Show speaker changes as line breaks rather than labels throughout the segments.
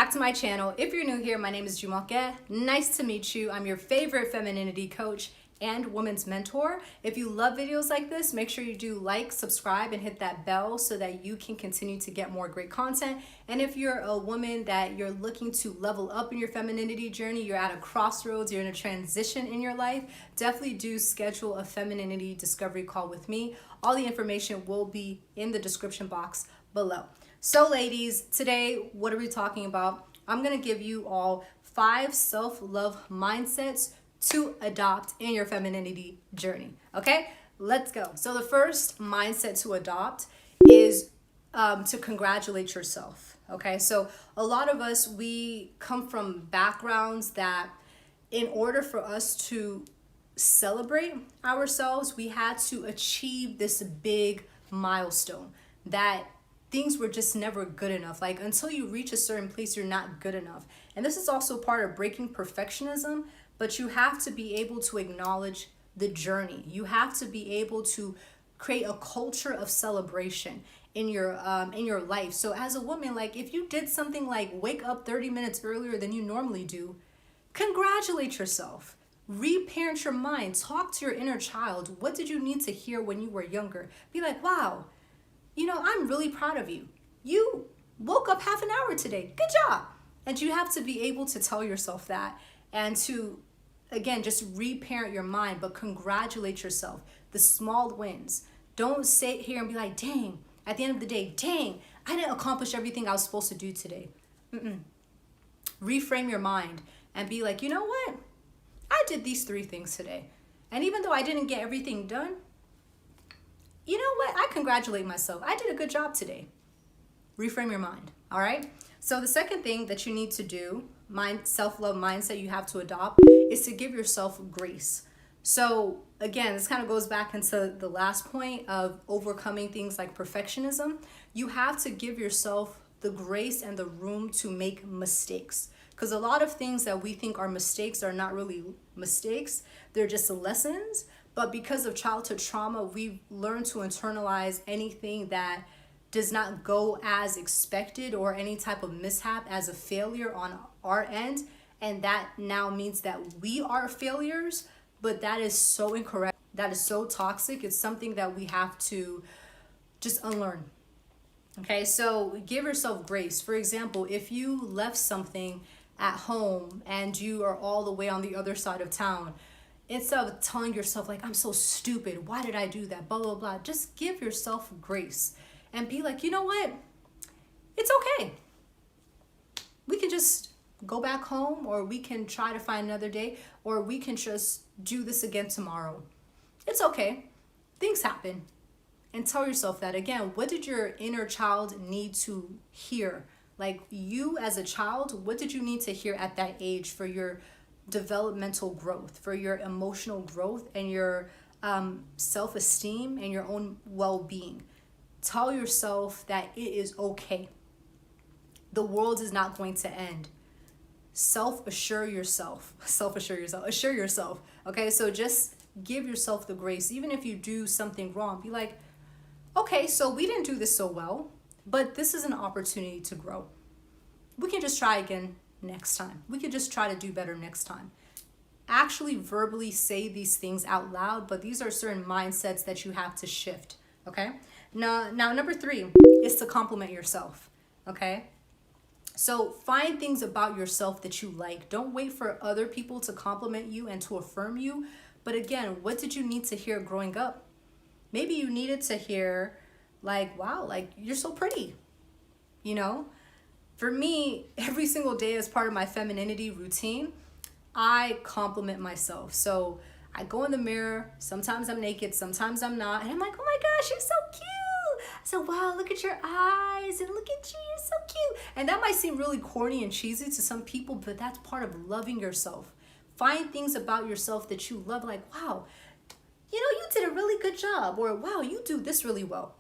back to my channel. If you're new here, my name is Jumoke. Nice to meet you. I'm your favorite femininity coach and women's mentor. If you love videos like this, make sure you do like, subscribe, and hit that bell so that you can continue to get more great content. And if you're a woman that you're looking to level up in your femininity journey, you're at a crossroads, you're in a transition in your life, definitely do schedule a femininity discovery call with me. All the information will be in the description box below. So ladies, today, what are we talking about? I'm gonna give you all 5 self-love mindsets to adopt in your femininity journey, okay? Let's go. So the first mindset to adopt is to congratulate yourself, okay? So a lot of us, we come from backgrounds that in order for us to celebrate ourselves, we had to achieve this big milestone that things were just never good enough. Like until you reach a certain place, you're not good enough. And this is also part of breaking perfectionism, but you have to be able to acknowledge the journey. You have to be able to create a culture of celebration in your life. So as a woman, like if you did something like wake up 30 minutes earlier than you normally do, congratulate yourself. Reparent your mind. Talk to your inner child. What did you need to hear when you were younger? Be like, wow, you know, I'm really proud of you. You woke up half an hour today. Good job. And you have to be able to tell yourself that and to, again, just reparent your mind, but congratulate yourself. The small wins. Don't sit here and be like, dang, at the end of the day, dang, I didn't accomplish everything I was supposed to do today. Reframe your mind and be like, you know what? I did these 3 things today. And even though I didn't get everything done, you know what? I congratulate myself. I did a good job today. Reframe your mind, all right? So the second thing that you need to do, self-love mindset you have to adopt, is to give yourself grace. So again, this kind of goes back into the last point of overcoming things like perfectionism. You have to give yourself the grace and the room to make mistakes. Because a lot of things that we think are mistakes are not really mistakes. They're just lessons. But because of childhood trauma, we've learned to internalize anything that does not go as expected or any type of mishap as a failure on our end. And that now means that we are failures, but that is so incorrect. That is so toxic. It's something that we have to just unlearn. Okay, so give yourself grace. For example, if you left something at home and you are all the way on the other side of town, instead of telling yourself like, I'm so stupid, why did I do that, blah, blah, blah, just give yourself grace and be like, you know what, it's okay. We can just go back home, or we can try to find another day, or we can just do this again tomorrow. It's okay. Things happen. And tell yourself that. Again, what did your inner child need to hear? Like you as a child, what did you need to hear at that age for your developmental growth, for your emotional growth and your self-esteem and your own well-being? Tell yourself that it is okay. The world is not going to end. Assure yourself. Okay, so just give yourself the grace. Even if you do something wrong, be like, okay, so we didn't do this so well, but this is an opportunity to grow. We can just try again next time. We could just try to do better next time. Actually verbally say these things out loud, but these are certain mindsets that you have to shift, okay? Now number 3 is to compliment yourself, okay? So find things about yourself that you like. Don't wait for other people to compliment you and to affirm you. But again, what did you need to hear growing up? Maybe you needed to hear like, wow, like you're so pretty, you know? For me, every single day as part of my femininity routine, I compliment myself. So I go in the mirror, sometimes I'm naked, sometimes I'm not, and I'm like, oh my gosh, you're so cute. So wow, look at your eyes and look at you, you're so cute. And that might seem really corny and cheesy to some people, but that's part of loving yourself. Find things about yourself that you love, like, wow, you know, you did a really good job, or wow, you do this really well.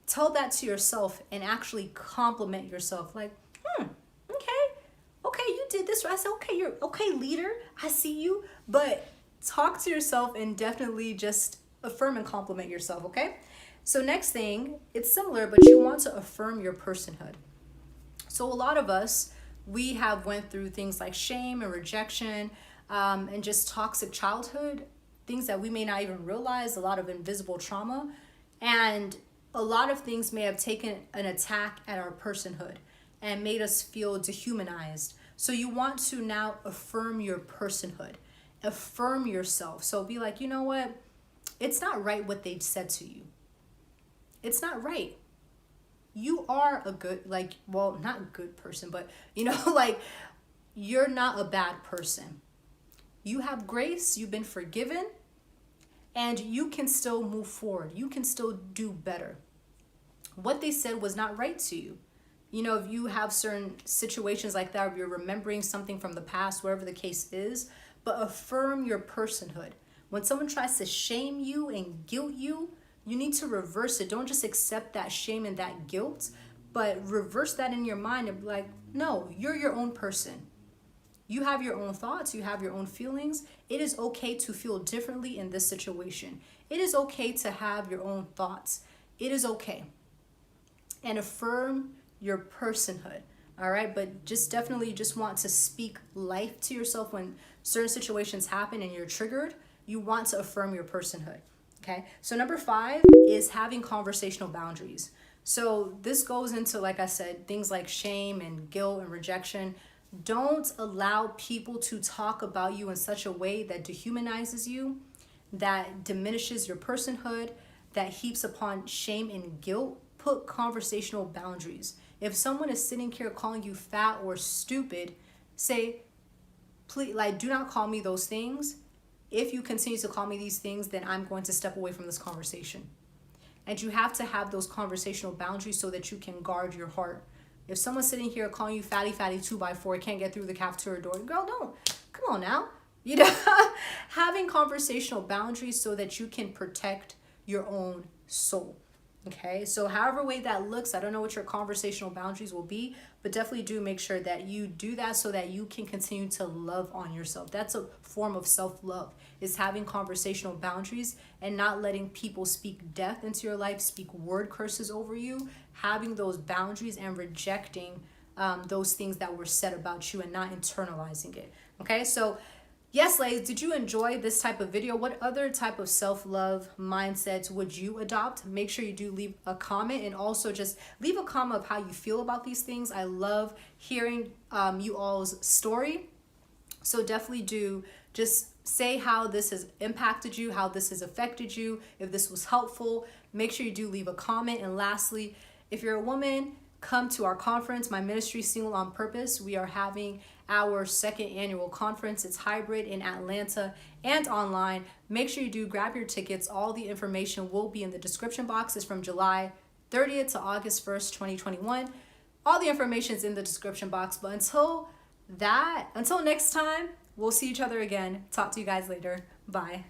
Tell that to yourself and actually compliment yourself. Like, okay, you did this. I said, okay, you're okay, leader. I see you. But talk to yourself and definitely just affirm and compliment yourself, okay? So next thing, it's similar, but you want to affirm your personhood. So a lot of us, we have went through things like shame and rejection, and just toxic childhood, things that we may not even realize, a lot of invisible trauma. And a lot of things may have taken an attack at our personhood and made us feel dehumanized. So you want to now affirm your personhood, affirm yourself. So be like, you know what? It's not right what they said to you. It's not right. You are a good, like, well, not a good person, but you know, like, you're not a bad person. You have grace, you've been forgiven, and you can still move forward. You can still do better. What they said was not right to you. You know, if you have certain situations like that, or you're remembering something from the past, whatever the case is, but affirm your personhood. When someone tries to shame you and guilt you, you need to reverse it. Don't just accept that shame and that guilt, but reverse that in your mind and be like, no, you're your own person. You have your own thoughts. You have your own feelings. It is okay to feel differently in this situation. It is okay to have your own thoughts. It is okay. And affirm your personhood. All right. But just definitely just want to speak life to yourself when certain situations happen and you're triggered. You want to affirm your personhood. Okay. So number 5 is having conversational boundaries. So this goes into, like I said, things like shame and guilt and rejection. Don't allow people to talk about you in such a way that dehumanizes you, that diminishes your personhood, that heaps upon shame and guilt. Put conversational boundaries. If someone is sitting here calling you fat or stupid, say, please, like, do not call me those things. If you continue to call me these things, then I'm going to step away from this conversation. And you have to have those conversational boundaries so that you can guard your heart. If someone's sitting here calling you fatty 2x4, can't get through the cafeteria door, girl, don't. Come on now. You know, having conversational boundaries so that you can protect your own soul. Okay, so however way that looks, I don't know what your conversational boundaries will be, but definitely do make sure that you do that so that you can continue to love on yourself. That's a form of self-love, is having conversational boundaries and not letting people speak death into your life, speak word curses over you, having those boundaries and rejecting those things that were said about you and not internalizing it. Okay, so yes, ladies, did you enjoy this type of video? What other type of self-love mindsets would you adopt? Make sure you do leave a comment, and also just leave a comment of how you feel about these things. I love hearing you all's story. So definitely do just say how this has impacted you, how this has affected you, if this was helpful. Make sure you do leave a comment. And lastly, if you're a woman, come to our conference, My Ministry Single on Purpose. We are having our 2nd annual conference. It's hybrid in Atlanta and online. Make sure you do grab your tickets. All the information will be in the description box. It's from July 30th to August 1st, 2021. All the information is in the description box. But until next time, we'll see each other again. Talk to you guys later. Bye.